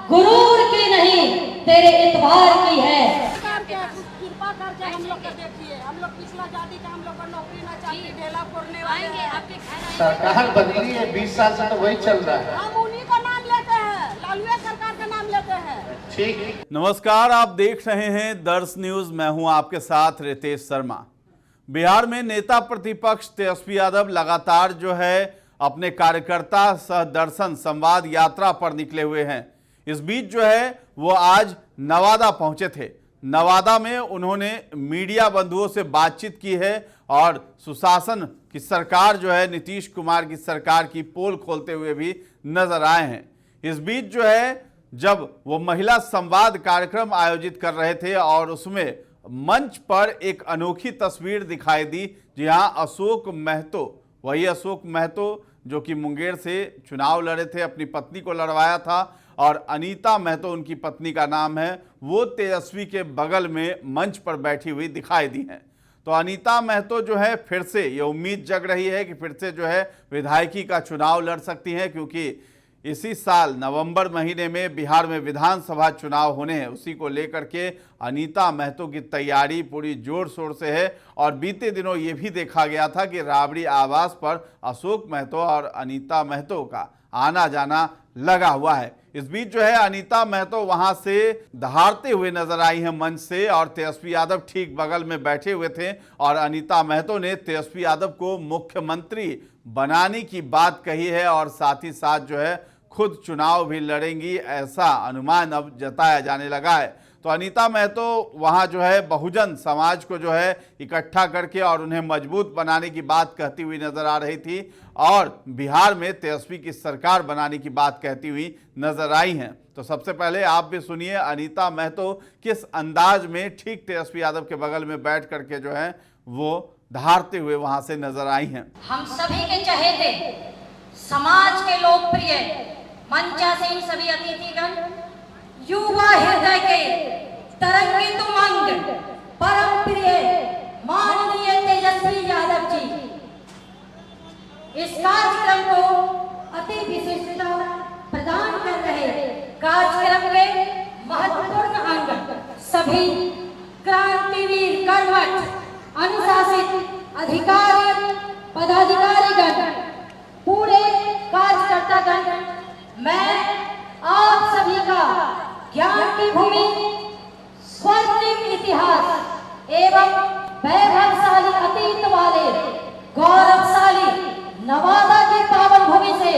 गुरूर की नहीं तेरे इतबार की है। कृपा करके हम लोग का देखिए, हम लोग पिछला जाति का हम लोग को नौकरी ना चाहिए, ढेला फोड़ने वाले आपके सरकार बदली है, 20 साल से तो वही चल रहा है। हम उन्हीं का नाम लेते हैं, लालू सरकार का नाम लेते हैं। ठीक। नमस्कार, आप देख रहे हैं दर्श न्यूज। मैं हूं आपके साथ रितेश शर्मा। बिहार में नेता प्रतिपक्ष तेजस्वी यादव लगातार जो है अपने कार्यकर्ता सह दर्शन संवाद यात्रा पर निकले हुए हैं। इस बीच जो है वो आज नवादा पहुंचे थे। नवादा में उन्होंने मीडिया बंधुओं से बातचीत की है और सुशासन की सरकार जो है नीतीश कुमार की सरकार की पोल खोलते हुए भी नजर आए हैं। इस बीच जो है जब वो महिला संवाद कार्यक्रम आयोजित कर रहे थे और उसमें मंच पर एक अनोखी तस्वीर दिखाई दी। जी हाँ, अशोक महतो, वही अशोक महतो जो कि मुंगेर से चुनाव लड़े थे, अपनी पत्नी को लड़वाया था, और अनीता महतो उनकी पत्नी का नाम है, वो तेजस्वी के बगल में मंच पर बैठी हुई दिखाई दी हैं। तो अनीता महतो जो है फिर से ये उम्मीद जग रही है कि फिर से जो है विधायकी का चुनाव लड़ सकती हैं, क्योंकि इसी साल नवंबर महीने में बिहार में विधानसभा चुनाव होने हैं। उसी को लेकर के अनीता महतो की तैयारी पूरी जोर शोर से है। और बीते दिनों ये भी देखा गया था कि राबड़ी आवास पर अशोक महतो और अनीता महतो का आना जाना लगा हुआ है। इस बीच जो है अनीता महतो वहां से दहाड़ते हुए नजर आई हैं मंच से, और तेजस्वी यादव ठीक बगल में बैठे हुए थे। और अनीता महतो ने तेजस्वी यादव को मुख्यमंत्री बनाने की बात कही है और साथ ही साथ जो है खुद चुनाव भी लड़ेंगी, ऐसा अनुमान अब जताया जाने लगा है। तो अनीता महतो वहां जो है बहुजन समाज को जो है इकट्ठा करके और उन्हें मजबूत बनाने की बात कहती हुई नजर आ रही थी, और बिहार में तेजस्वी की सरकार बनाने की बात कहती हुई नजर आई हैं। तो सबसे पहले आप भी सुनिए अनीता महतो किस अंदाज में ठीक तेजस्वी यादव के बगल में बैठ करके जो है वो दहाड़ते हुए वहां से नजर आई हैं। हम सभी के चहेते, समाज के लोकप्रिय, मंचासीन सभी अतिथिगण, युवा हृदय के तरंगित उमंग, परम प्रिय माननीय तेजस्वी यादव जी, इस कार्यक्रम को अति विशिष्टता प्रदान कर रहे कार्यक्रम के महत्वपूर्ण अंग सभी क्रांतिवीर, कर्मठ, अनुशासित अधिकारी, पदाधिकारीगण, पूरे कार्यकर्तागण, मैं आप सभी का ज्ञान की भूमि, स्वर्णिम इतिहास एवं वैभवशाली अतीत वाले गौरवशाली नवादा की पावन भूमि से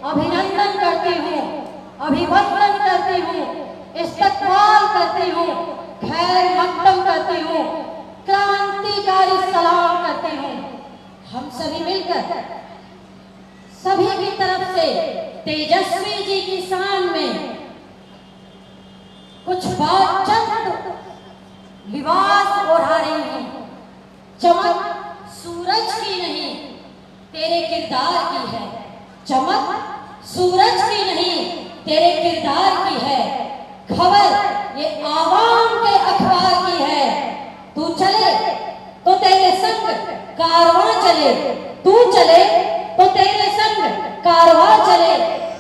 अभिनंदन करती हूँ, अभिवंदन करती हूँ, इस्तकबाल करती हूँ, खैर मकदम करती हूँ, क्रांतिकारी सलाम करती हूँ। हम सभी मिलकर सभी की तरफ से तेजस्वी जी की शान में कुछ बात चंद लिबास ओढ़ा रही हूँ। चमक सूरज की नहीं तेरे किरदार की है, चमक सूरज की नहीं तेरे किरदार की है, खबर ये आवाम के अखबार की है। तू चले तो तेरे संग कारवां चले, तू चले तो तेरे संग कारवां चले।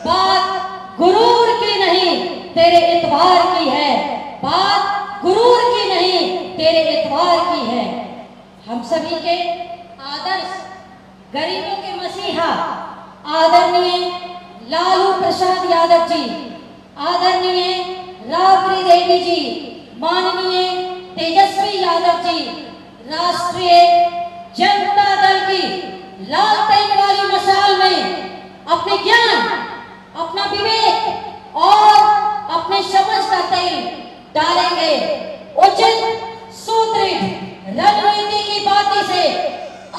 बात गुरूर की नहीं तेरे इतबार की है, बात गुरूर की नहीं तेरे इतबार की है। हम सभी के आदर्श, गरीबों के मसीहा आदरणीय लालू प्रसाद यादव जी, आदरणीय राबड़ी देवी जी, माननीय तेजस्वी यादव जी, राष्ट्रीय जनता दल की लालटेन वाली मशाल में अपने ज्ञान, अपना विवेक और अपने समझ का तेल डालेंगे। उचित सुदृढ़ रणनीति की बाती से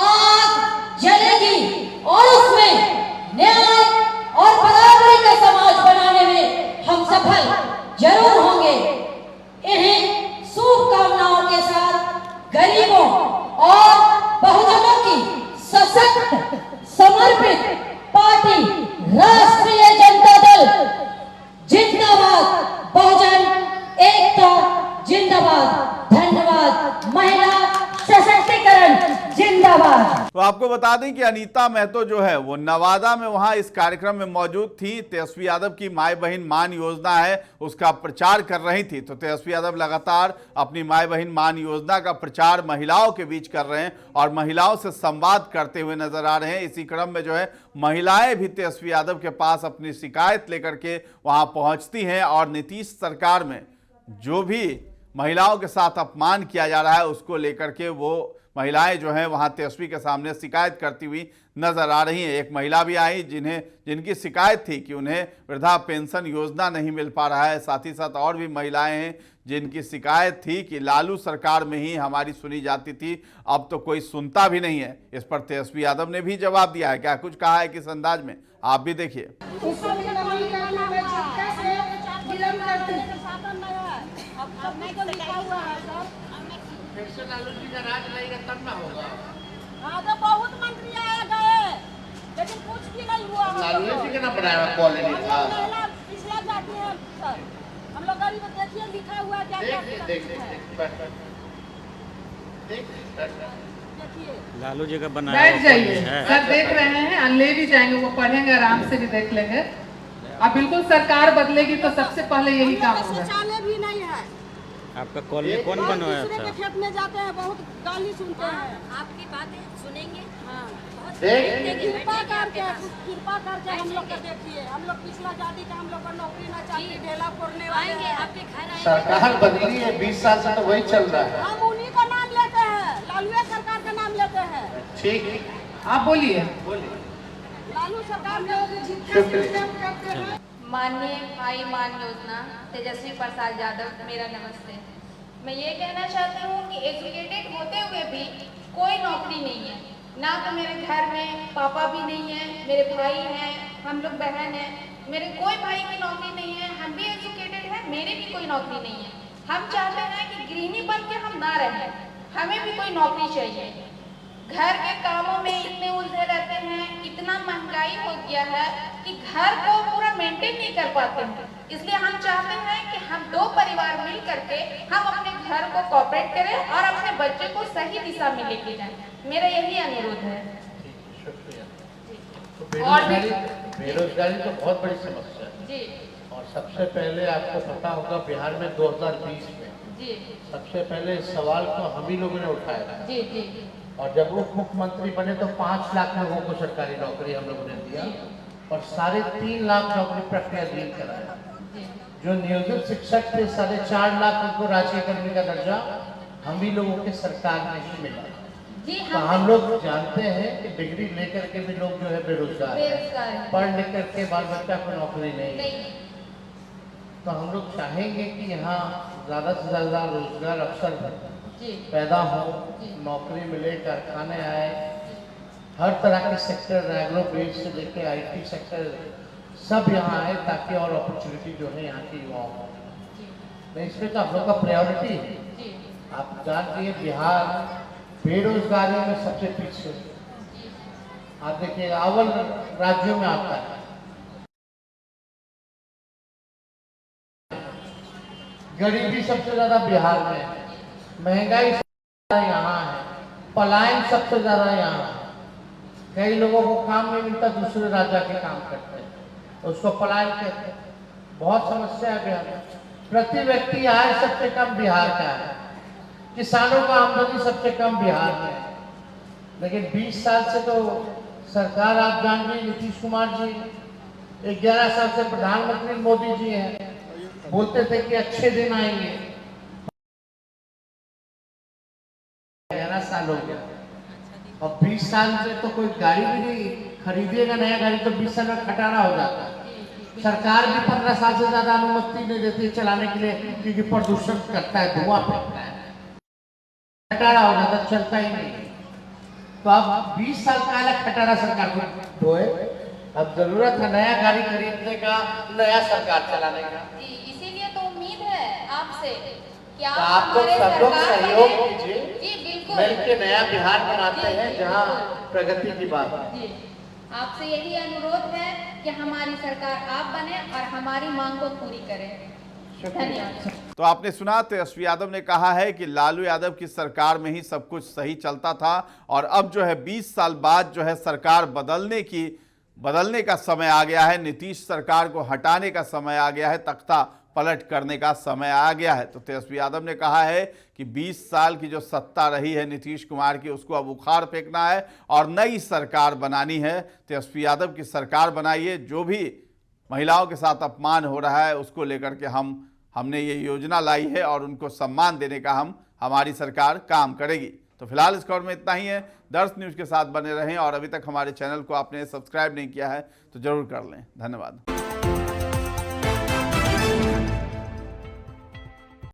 आग जलेगी और उसमें न्याय और बराबरी का समाज बनाने में हम सफल जरूर होंगे। इन्हें शुभकामनाओं के साथ गरीबों और बहुजनों की सशक्त समर्पित पार्टी नमस्कार। तो आपको बता दें कि अनीता महतो जो है वो नवादा में वहां इस कार्यक्रम में मौजूद थी। तेजस्वी यादव की माई बहन मान योजना है उसका प्रचार कर रही थी। तो तेजस्वी यादव लगातार अपनी माई बहन मान योजना का प्रचार महिलाओं के बीच कर रहे हैं और महिलाओं से संवाद करते हुए नजर आ रहे हैं। इसी क्रम में जो है महिलाएं भी तेजस्वी यादव के पास अपनी शिकायत लेकर के वहां पहुंचती हैं और नीतीश सरकार में जो भी महिलाओं के साथ अपमान किया जा रहा है उसको लेकर के वो महिलाएं जो हैं वहां तेजस्वी के सामने शिकायत करती हुई नजर आ रही हैं। एक महिला भी आई जिनकी शिकायत थी कि उन्हें वृद्धा पेंशन योजना नहीं मिल पा रहा है। साथ ही साथ और भी महिलाएं हैं जिनकी शिकायत थी कि लालू सरकार में ही हमारी सुनी जाती थी, अब तो कोई सुनता भी नहीं है। इस पर तेजस्वी यादव ने भी जवाब दिया है। क्या कुछ कहा है किस अंदाज में, आप भी देखिए। लालू जी का राज रहेगा तब ना होगा। हाँ तो बहुत मंत्री आ गए लेकिन कुछ भी नहीं हुआ। लालू जी का ना बनाया कॉलोनी था। पिछला जाति है सर, हम लोग गरीब देखिए लिखा हुआ क्या क्या देखिए लालू जी का बनाया। बैठ जाइए सर, देख रहे हैं, ले भी जाएंगे, वो पढ़ेंगे आराम से भी देख लेंगे। अब बिल्कुल सरकार बदलेगी तो सबसे पहले यही काम होगा। शौचालय भी नहीं है। आपका कॉलोनी कौन बनवाया दूसरे के था? खेत में जाते हैं बहुत गाली सुनते हैं। आपकी बातें सुनेंगे। हाँ देख कृपा करके हम लोग का देखिए, हम लोग पिछला जाति का, हम लोग को नौकरी ना चाहिए, ढेला फोड़ने वाले आएंगे हैं। आपके घर आएंगे। सरकार बदली है 20 साल से तो वही चल रहा है। हम उन्हीं का नाम लेते हैं, लालू सरकार का नाम लेते हैं। ठीक, आप बोलिए। लालू सरकार शुक्रिया। माननीय भाई मान योजना तेजस्वी प्रसाद यादव, मेरा नमस्ते। मैं ये कहना चाहती हूँ कि एजुकेटेड होते हुए भी कोई नौकरी नहीं है। ना तो मेरे घर में पापा भी नहीं है, मेरे भाई हैं, हम लोग बहन हैं, मेरे कोई भाई की नौकरी नहीं है, हम भी एजुकेटेड हैं, मेरी भी कोई नौकरी नहीं है। हम चाहते हैं कि गृहिणी बन के हम ना रहें, हमें भी कोई नौकरी चाहिए। घर के कामों में इतने उलझे रहते हैं, इतना महंगाई हो गया है कि घर को पूरा मेंटेन नहीं कर पाते हैं। इसलिए हम चाहते हैं कि हम दो परिवार मिल करके हम अपने घर को कोऑपरेट करें और अपने बच्चे को सही दिशा में लेके जाएं। मेरा यही अनुरोध है। शुक्रिया। और बेरोजगारी तो बहुत बड़ी समस्या है जी और सबसे पहले आपको पता होगा बिहार में 2020 में जी सबसे पहले इस सवाल को हम ही लोगों ने उठाया था। जी जी और जब वो मुख्यमंत्री बने तो 5 लाख लोगों को सरकारी नौकरी हम लोगों ने दिया और 3.5 लाख नौकरी प्रक्रिया लीन कराया। जो नियोजित शिक्षक थे 4.5 लाख उनको राज्यकर्मी का दर्जा हम ही लोगों के सरकार में ही मिला। जी तो हम लोग जानते हैं कि डिग्री लेकर के भी लोग जो है बेरोजगार बेरोजगार हैं, हैं। पढ़ लिख करके बाल बच्चा को नौकरी नहीं। नहीं तो हम लोग चाहेंगे कि यहाँ ज़्यादा से ज़्यादा रोजगार अवसर जी पैदा हो, नौकरी मिले, कारखाने आए, हर तरह के सेक्टर, एग्रो बेस से लेके IT सेक्टर सब यहाँ आए ताकि और अपॉर्चुनिटी जो है यहाँ के युवाओं को। नहीं, इसमें तो हम लोग का प्रायोरिटी है। जी आप जानती है बिहार बेरोजगारी में सबसे पीछे, आप देखिए अव्वल राज्यों में आता है। गरीबी सबसे ज्यादा बिहार में है, महंगाई सबसे ज्यादा यहाँ है, पलायन सबसे ज्यादा यहाँ है। कई लोगों को काम नहीं मिलता, दूसरे राज्य के काम करते हैं, उसको पलायन कहते हैं। बहुत समस्या है बिहार में। प्रति व्यक्ति आय सबसे कम बिहार का है, किसानों का आमदनी सबसे कम बिहार में है। लेकिन 20 साल से तो सरकार आप जान रही, नीतीश कुमार जी 11 साल से प्रधानमंत्री मोदी जी हैं, बोलते थे कि अच्छे दिन आएंगे। 11 साल हो गया और 20 साल में तो कोई गाड़ी भी नहीं खरीदिएगा, नया गाड़ी तो 20 साल में खटारा हो जाता है। सरकार भी 15 साल से ज्यादा अनुमति नहीं देती चलाने के लिए क्योंकि प्रदूषण करता है, धुआं फेंकता है, खटारा हो जाता, चलता ही नहीं। तो अब 20 साल का अलग खटारा सरकार को ढोए, अब जरूरत है नया गाड़ी खरीदने का, नया सरकार चलाने का। जी, इसीलिए तो उम्मीद है आपसे कि तो आप लोग सब लोग सहयोग कीजिए, जी बिल्कुल मिलकर नया बिहार बनाते हैं जहाँ प्रगति की बात है। जी, आपसे यही अनुरोध है कि हमारी सरकार आप बने और हमारी मांग को पूरी करें। शुक्रिया। धन्यवाद। तो आपने सुना तेजस्वी यादव ने कहा है कि लालू यादव की सरकार में ही सब कुछ सही चलता था और अब जो है 20 साल बाद जो है सरकार बदलने का समय आ गया है, नीतीश सरकार को हटाने का समय आ गया है, तख्ता पलट करने का समय आ गया है। तो तेजस्वी यादव ने कहा है कि 20 साल की जो सत्ता रही है नीतीश कुमार की उसको अब उखाड़ फेंकना है और नई सरकार बनानी है। तेजस्वी यादव की सरकार बनाइए, जो भी महिलाओं के साथ अपमान हो रहा है उसको लेकर के हमने ये योजना लाई है और उनको सम्मान देने का हमारी सरकार काम करेगी। तो फिलहाल इस खबर में इतना ही है। दर्श न्यूज़ के साथ बने रहें और अभी तक हमारे चैनल को आपने सब्सक्राइब नहीं किया है तो जरूर कर लें। धन्यवाद।